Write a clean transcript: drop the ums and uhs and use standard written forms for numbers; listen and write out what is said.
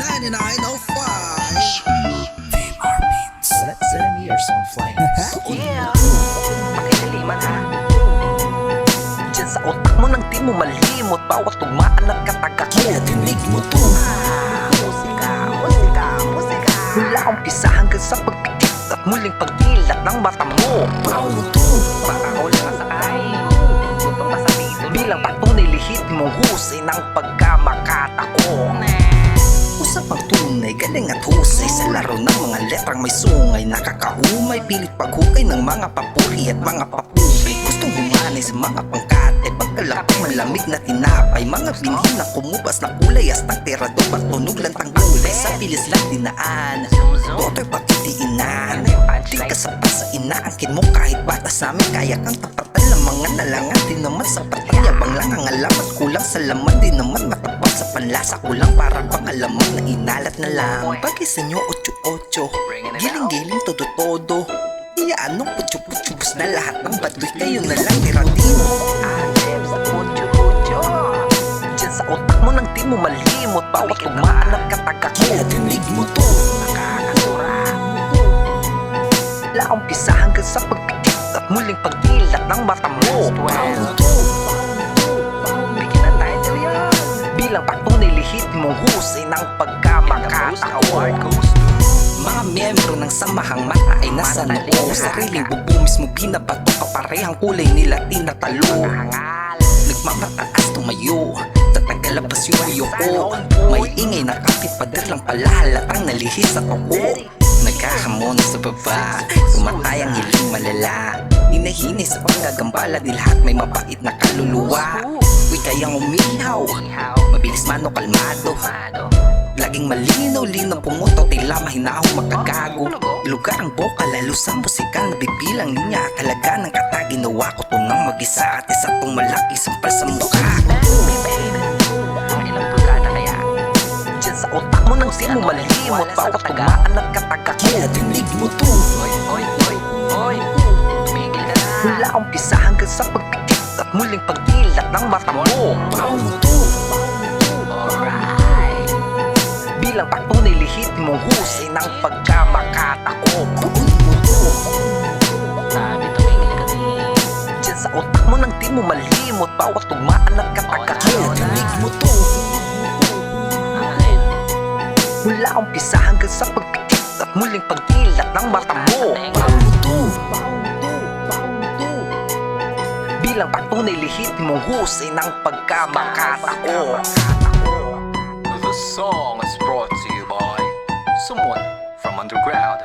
9905. VMR Beats. 7 years on flames. Yeah, pakilaliman ha. Diyan sa otak mo nang di mo malimot bawat tugmaan at katagak mo. Kaya tinig mo to. Musika, musika, musika. Mula umpisa hanggang sa pagpikit at muling pagdilat ng mata mo. Pao mo to. Baka ako lang nasakay. Gutom pa sa dito. Bilang patunay lihit mong husay ng pagkamakata ko. Usapang tunay, galing at husay sa laro ng mga letrang may sungay. Nakakaumay, pilit paghukay ng mga papuri at mga papuri. Gustong humanay sa mga pangkate, pagkalapang malamig na tinapay. Mga binhi na kumubas na kulay, astang tirador at tunog lang tanggulay. Sa pilis lang dinaan, daughter pakitiinan. Di ka sapat sa inaangkin mo kahit bata sa amin. Kaya kang tapatan lang mga nalangan. Di naman sapat ang yabang lang ang alamat. Kulang sa laman, di naman matapang sa panlasa. Kulang para bang alamat na inalat na lang. Bagay sa inyo 8-8, giling-giling todo-todo. Iyaan ng putyo-putyubos na lahat ng batoy. Kayo na lang niratino. Sa putyo-putyo. Diyan sa otak mo nang di mo malimot bawat tumaan at katagak mo. Kaya tinig mo to. Nakakasura. Mula umpisa hanggang sa pagpikit at muling pagdilat ng mata mo. Pao mo to. Bigyan ng title yan. Bilang patunay lihit mong husay ng pagkamakata ko. Mga miyembro ng samahang mata ay nasa noo. Sariling bubo mismo binabato, kaparehang kulay nila tinatalo. Nagmamataas tumayo, tatagalabas yung iyo ko. May ingay na kapit pader lang pala, halatang nalihis sa toko. Nagkahamon sa baba, tumatay ang hiling malala. Hinahinay sa panggagambala, di lahat may mabait na kaluluwa. Uy kayang umihaw, mabilis man o kalmado. Laging malinaw-linaw pumuto, tila mahinaw makagago. Lugar ang boka, lalo sa musika. Nabibilang linya at halaga ng kata. Ginawa ko to ng mag-isa at isa tong malaki sampal sa mukha. Ilang pagkada kaya? Diyan sa otak mo nang di mo malimot bawat tumaan at katagak mo. Kaya tinig mo to. Oy, tumigil ka na. Mula umpisa hanggang sa pagpikit at muling pagdilat ng mata mo. Pao mo to. Bilang patunay lihit mong husay ng pagkamakata ko. Kunin mo to. Sabi tumingin ka din. Diyan sa otak mo nang di mo malimot bawat tugmaan at katagak Kaya mo. tinig mo to. Mula umpisa hanggang sa pagpikit at muling pagdilat ng mata mo. Pao mo to. Bilang patunay lihit mong husay ng pagkamakata ko. The song is brought to you by someone from underground.